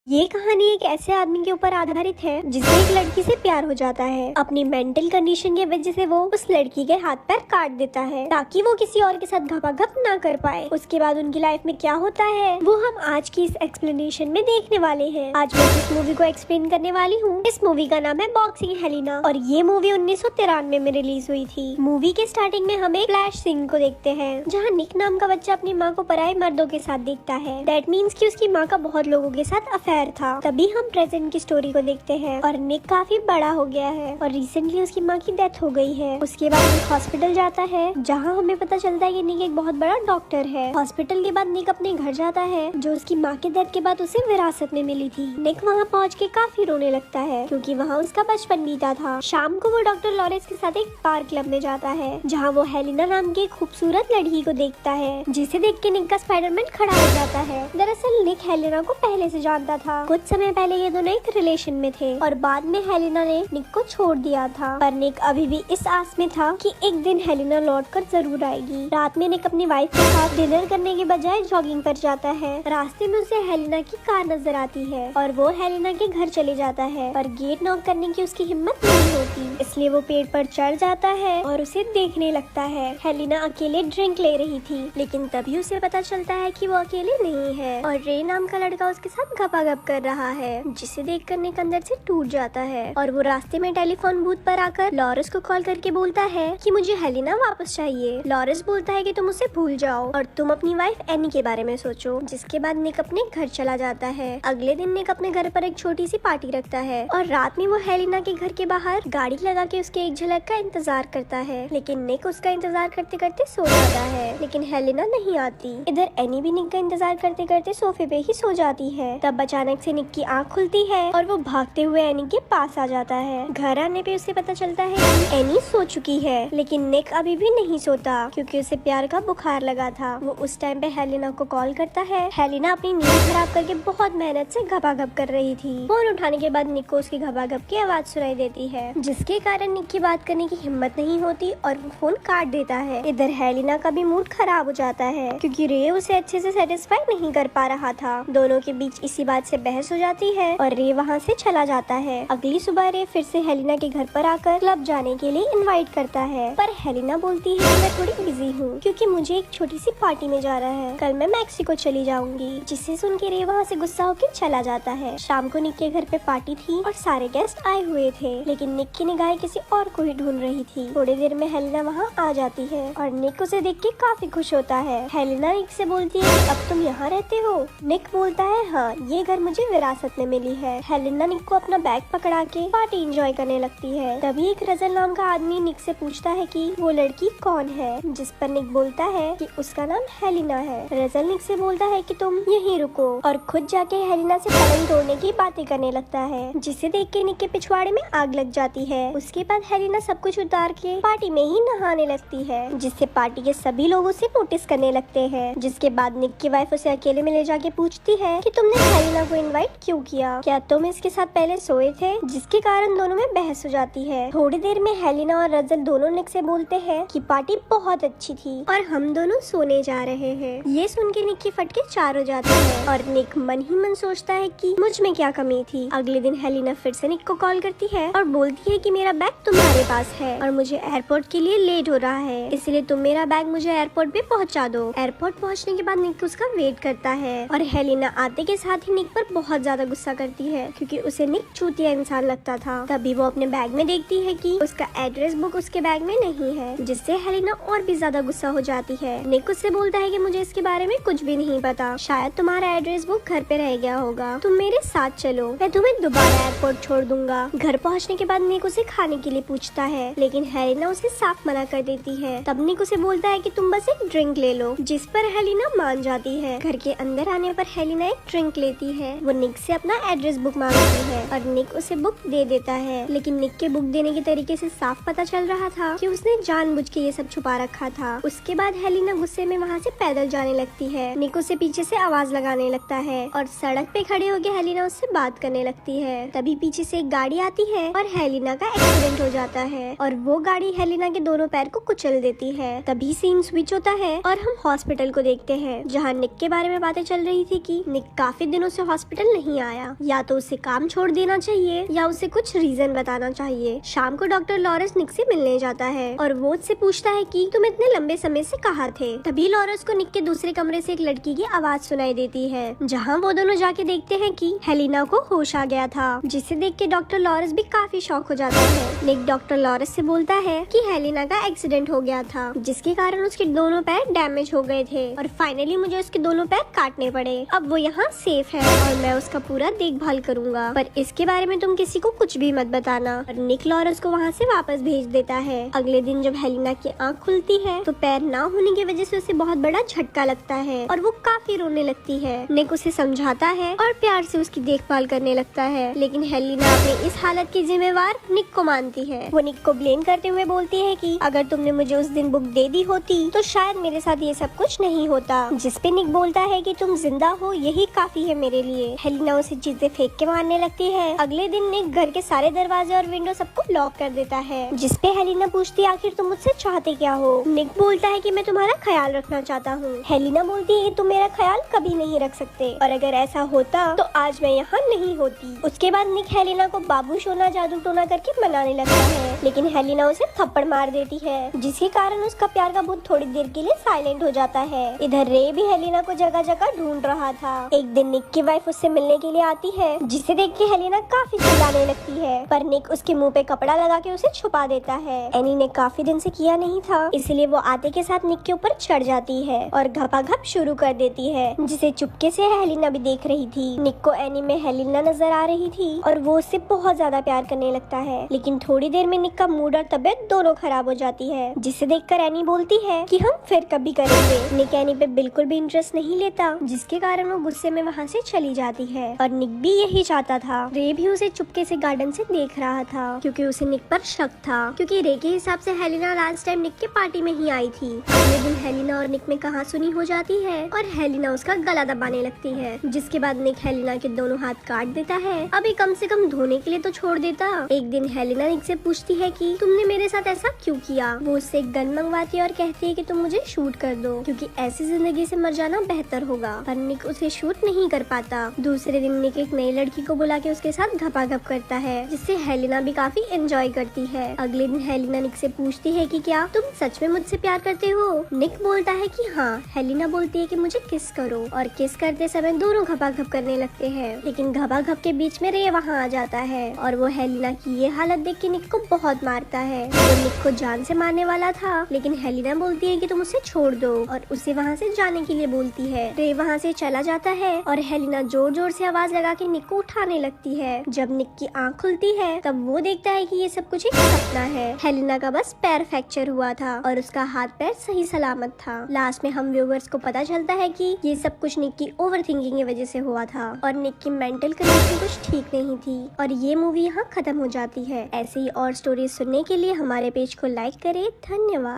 ये कहानी एक ऐसे आदमी के ऊपर आधारित है जिसे एक लड़की से प्यार हो जाता है। अपनी मेंटल कंडीशन की वजह से वो उस लड़की के हाथ पैर काट देता है ताकि वो किसी और के साथ घपाघप ना कर पाए। उसके बाद उनकी लाइफ में क्या होता है वो हम आज की इस एक्सप्लेनेशन में देखने वाले हैं। आज मैं इस मूवी को एक्सप्लेन करने वाली हूँ। इस मूवी का नाम है बॉक्सिंग हेलिना और ये मूवी 1993 में रिलीज हुई थी। मूवी के स्टार्टिंग में हमें फ्लैश सीन को देखते हैं जहाँ निक नाम का बच्चा अपनी माँ को पराये मर्दों के साथ देखता है। दैट मीन्स कि उसकी माँ का बहुत लोगों के साथ अफेयर था। तभी हम प्रेजेंट की स्टोरी को देखते हैं और निक काफी बड़ा हो गया है और रिसेंटली उसकी माँ की डेथ हो गई है। उसके बाद निक हॉस्पिटल जाता है जहाँ हमें पता चलता है कि निक एक बहुत बड़ा डॉक्टर है। हॉस्पिटल के बाद निक अपने घर जाता है जो उसकी माँ की डेथ के बाद उसे विरासत में मिली थी। निक वहाँ पहुँच के काफी रोने लगता है क्योंकि वहाँ उसका बचपन बीता था। शाम को वो डॉक्टर लॉरेंस के साथ एक पार्क क्लब में जाता है जहाँ वो हेलिना नाम की एक खूबसूरत लड़की को देखता है जिसे देख के निक का स्पाइडरमैन खड़ा हो जाता है। दरअसल निक हेलिना को पहले से जानता था। कुछ समय पहले ये दोनों एक रिलेशन में थे और बाद में हेलिना ने निक को छोड़ दिया था, पर निक अभी भी इस आस में था कि एक दिन हेलिना लौटकर जरूर आएगी। रात में निक अपनी वाइफ के साथ डिनर करने के बजाय जॉगिंग पर जाता है। रास्ते में उसे हेलिना की कार नजर आती है और वो हेलिना के घर चले जाता है, पर गेट नॉक करने की उसकी हिम्मत नहीं होती, इसलिए वो पेड़ पर चढ़ जाता है और उसे देखने लगता है। हेलिना अकेले ड्रिंक ले रही थी लेकिन तभी उसे पता चलता है कि वो अकेले नहीं है और रे नाम का लड़का उसके साथ घपाघप कर रहा है जिसे देखकर निक अंदर से टूट जाता है और वो रास्ते में टेलीफोन बूथ पर आकर लॉरेंस को कॉल करके बोलता है कि मुझे हेलिना वापस चाहिए। लॉरेंस बोलता है कि तुम उसे भूल जाओ और तुम अपनी वाइफ एनी के बारे में सोचो। जिसके बाद निक अपने घर चला जाता है। अगले दिन निक अपने घर पर एक छोटी सी पार्टी रखता है और रात में वो हेलिना के घर के बाहर गाड़ी लगा के उसके एक झलक का इंतजार करता है, लेकिन निक उसका इंतजार करते करते सो जाता है लेकिन हेलिना नहीं आती। इधर एनी भी निक का इंतजार करते करते सोफे पे ही सो जाती है। तब अचानक से निक की आँख खुलती है और वो भागते हुए एनी के पास आ जाता है। घर आने पे उसे पता चलता है कि एनी सो चुकी है लेकिन निक अभी भी नहीं सोता क्योंकि उसे प्यार का बुखार लगा था। वो उस टाइम पे हेलिना को कॉल करता है। हेलिना अपनी नींद खराब करके बहुत मेहनत से घपाघप कर रही थी। फोन उठाने के बाद निक को उसकी घपाघप की आवाज सुनाई देती है जिसके कारण निक की बात करने की हिम्मत नहीं होती और वो फोन काट देता है। इधर हेलिना का भी मूड खराब हो जाता है क्योंकि रे उसे अच्छे से सेटिस्फाई नहीं कर पा रहा था। दोनों के बीच इसी बात से बहस हो जाती है और रे वहाँ से चला जाता है। अगली सुबह रे फिर से हेलिना के घर पर आकर क्लब जाने के लिए इनवाइट करता है, पर हेलिना बोलती है कि मैं थोड़ी बिजी हूँ क्योंकि मुझे एक छोटी सी पार्टी में जाना है। कल मैं मैक्सिको चली जाऊंगी। जिसे सुन के रे वहाँ से गुस्सा होकर चला जाता है। शाम को निक के घर पे पार्टी थी और सारे गेस्ट आए हुए थे लेकिन निक की निगाहें किसी और को ही ढूंढ रही थी। थोड़ी देर में हेलिना वहाँ आ जाती है और निक उसे देख के काफी खुश होता है। हेलिना निक से बोलती है कि अब तुम यहाँ रहते हो? निक बोलता है हाँ, ये घर मुझे विरासत में मिली है। हेलिना निक को अपना बैग पकड़ा के पार्टी एंजॉय करने लगती है। तभी एक रजल नाम का आदमी निक से पूछता है कि वो लड़की कौन है, जिस पर निक बोलता है कि उसका नाम हेलिना है। रजल निक से बोलता है कि तुम यहीं रुको और खुद जाके हेलिना से पलंग तोड़ने की बातें करने लगता है, जिसे देख के निक के पिछवाड़े में आग लग जाती है। उसके बाद हेलिना सब कुछ उतार के पार्टी में ही नहाने लगती है, जिससे पार्टी के सभी लोग उसे नोटिस करने लगते हैं। जिसके बाद निक की वाइफ उसे अकेले में ले जाके पूछती है कि तुमने हेलिना को इनवाइट क्यों किया, क्या तुम इसके साथ पहले सोए थे? जिसके कारण दोनों में बहस हो जाती है। थोड़ी देर में हेलिना और रजल दोनों निक से बोलते हैं कि पार्टी बहुत अच्छी थी और हम दोनों सोने जा रहे हैं। ये सुन के निक की फटके चार हो जाते हैं और निक मन ही मन सोचता है कि मुझ में क्या कमी थी। अगले दिन हेलिना फिर से निक को कॉल करती है और बोलती है कि मेरा बैग तुम्हारे पास है और मुझे एयरपोर्ट के लिए लेट हो रहा है, इसलिए तुम मेरा बैग मुझे एयरपोर्ट पे पहुंचा दो। एयरपोर्ट पहुंचने के बाद निक उसका वेट करता है और हेलिना आते के साथ ही निक पर बहुत ज्यादा गुस्सा करती है क्योंकि उसे निक चूतिया इंसान लगता था। तभी वो अपने बैग में देखती है कि उसका एड्रेस बुक उसके बैग में नहीं है, जिससे हेलिना और भी ज्यादा गुस्सा हो जाती है। निक उससे बोलता है कि मुझे इसके बारे में कुछ भी नहीं पता, शायद तुम्हारा एड्रेस बुक घर पे रह गया होगा, तुम मेरे साथ चलो, मैं तुम्हें दोबारा एयरपोर्ट छोड़ दूंगा। घर पहुँचने के बाद निक उसे खाने के लिए पूछता है लेकिन हेलिना उसे साफ मना कर देती है। तब निक उसे बोलता है कि तुम बस एक ड्रिंक ले लो, जिस पर हेलिना मान जाती है। घर के अंदर आने पर हेलिना एक ड्रिंक लेती है। वो निक से अपना एड्रेस बुक मांगती है और निक उसे बुक दे देता है, लेकिन निक के बुक देने के तरीके से साफ पता चल रहा था कि उसने जानबूझ के ये सब छुपा रखा था। उसके बाद हेलिना गुस्से में वहाँ से पैदल जाने लगती है। निक उसे पीछे से आवाज लगाने लगता है और सड़क पे खड़े होकर हेलिना उससे बात करने लगती है। तभी पीछे से एक गाड़ी आती है और हेलिना का एक्सीडेंट हो जाता है और वो गाड़ी हेलिना के दोनों पैर को कुचल देती है। तभी सीन स्विच होता है और हम हॉस्पिटल को देखते हैं जहाँ निक के बारे में बातें चल रही थी कि निक काफी दिनों से हॉस्पिटल नहीं आया। या तो उसे काम छोड़ देना चाहिए या उसे कुछ रीजन बताना चाहिए। शाम को डॉक्टर लॉरेंस निक से मिलने जाता है और वो उससे पूछता है कि तुम इतने लंबे समय से कहाँ थे। तभी लॉरेंस को निक के दूसरे कमरे से एक लड़की की आवाज सुनाई देती है, जहाँ वो दोनों जाके देखते हैं कि हेलिना को होश आ गया था, जिसे देख के डॉक्टर लॉरेंस भी काफी शॉक हो जाता है। निक डॉक्टर लॉरेंस से बोलता है कि हेलिना का एक्सीडेंट हो गया था, जिसके कारण उसके दोनों पैर डैमेज हो गए थे और फाइनली मुझे उसके दोनों पैर काटने पड़े। अब वो यहाँ सेफ है और मैं उसका पूरा देखभाल करूंगा, पर इसके बारे में तुम किसी को कुछ भी मत बताना। और निक लॉरेंस को वहाँ से वापस भेज देता है। अगले दिन जब हेलिना की आँख खुलती है तो पैर ना होने की वजह से उसे बहुत बड़ा झटका लगता है और वो काफी रोने लगती है। निक उसे समझाता है और प्यार से उसकी देखभाल करने लगता है, लेकिन हेलिना अपनी इस हालत की जिम्मेवार निक को मानती है। वो निक को ब्लेम करते हुए बोलती है कि अगर तुमने मुझे उस दिन बुक दे दी होती तो शायद मेरे साथ ये सब कुछ नहीं होता। जिसपे निक बोलता है कि तुम जिंदा हो यही काफी है मेरे लिए। हेलिना उसे चीजें फेंक के मारने लगती है। अगले दिन निक घर के सारे दरवाजे और विंडो सबको लॉक कर देता है, जिसपे हेलिना पूछती है आखिर तुम मुझसे चाहते क्या हो। निक बोलता है कि मैं तुम्हारा ख्याल रखना चाहता हूँ। हेलिना बोलती है तुम मेरा ख्याल कभी नहीं रख सकते और अगर ऐसा होता तो आज मैं यहाँ नहीं होती। उसके बाद निक हेलिना को बाबू सोना जादू टोना करके मनाने लगता है, लेकिन हेलिना उसे थप्पड़ मार देती है, जिसके कारण उसका प्यार का भूत थोड़ी देर के लिए साइलेंट हो जाता है। इधर रे भी हेलिना को जगह जगह ढूंढ रहा था। एक दिन निक की वाइफ उससे मिलने के लिए आती है, जिसे देख के हेलिना काफी चिल्लाने लगती है, पर निक उसके मुंह पे कपड़ा लगा के उसे छुपा देता है। एनी ने काफी दिन से किया नहीं था, इसलिए वो आते के साथ निक के ऊपर चढ़ जाती है और घपाघप शुरू कर देती है, जिसे चुपके से हेलिना भी देख रही थी। निक को एनी में हेलिना नजर आ रही थी और वो उससे बहुत ज्यादा प्यार करने लगता है, लेकिन थोड़ी देर में निक का मूड और तबियत दोनों खराब हो जाती है, जिसे देखकर एनी बोलती है कि हम फिर कभी करेंगे। निक एनी पे बिल्कुल भी इंटरेस्ट नहीं लेता, जिसके कारण वो गुस्से में वहाँ से चली जाती है और निक भी यही चाहता था। रे भी उसे चुपके से गार्डन से देख रहा था, क्योंकि उसे निक पर शक था, क्योंकि रे के हिसाब से हेलिना लास्ट टाइम निक के पार्टी में ही आई थी। अगले दिन हेलिना और निक में कहासुनी हो जाती है और हेलिना उसका गला दबाने लगती है, जिसके बाद निक हेलिना के दोनों हाथ काट देता है। अभी कम से कम धोने के लिए तो छोड़ देता। एक दिन हेलिना निक से पूछती है कि तुमने मेरे साथ ऐसा क्यों किया। वो उससे एक गन मंगवाती है और कहती है कि तुम मुझे शूट कर दो, क्योंकि ऐसी जिंदगी से मर जाना बेहतर होगा, पर निक उसे शूट नहीं कर पाता। दूसरे दिन निक एक नई लड़की को बुला के उसके साथ घपाघप करता है, जिससे हेलिना भी काफी एंजॉय करती है। अगले दिन हेलिना निक से पूछती है कि क्या तुम सच में मुझसे प्यार करते हो। निक बोलता है कि हाँ। हेलिना बोलती है कि मुझे किस करो, और किस करते समय दोनों घपाघप करने लगते हैं, लेकिन घपाघप के बीच में रे वहाँ आ जाता है और वो हेलिना की ये हालत देख के निक को बहुत मारता है। वो निक को जान से मारने वाला था, लेकिन हेलिना बोलती है कि तुम उसे छोड़ दो और उसे वहाँ से जाने के लिए बोलती है। रे वहाँ से चला जाता है और हेलिना जोर जोर से आवाज लगा के निक को उठाने लगती है। जब निक की आँख खुलती है तब वो देखता है कि ये सब कुछ एक सपना है। हेलिना का बस पैर फ्रैक्चर हुआ था और उसका हाथ पैर सही सलामत था। लास्ट में हम व्यूवर्स को पता चलता है कि ये सब कुछ निक की ओवर थिंकिंग की वजह से हुआ था और निक की मेंटल कंडीशन कुछ ठीक नहीं थी। और ये मूवी यहाँ खत्म हो जाती है। ऐसे ही और स्टोरीज सुनने के लिए हमारे पेज को लाइक करें। धन्यवाद।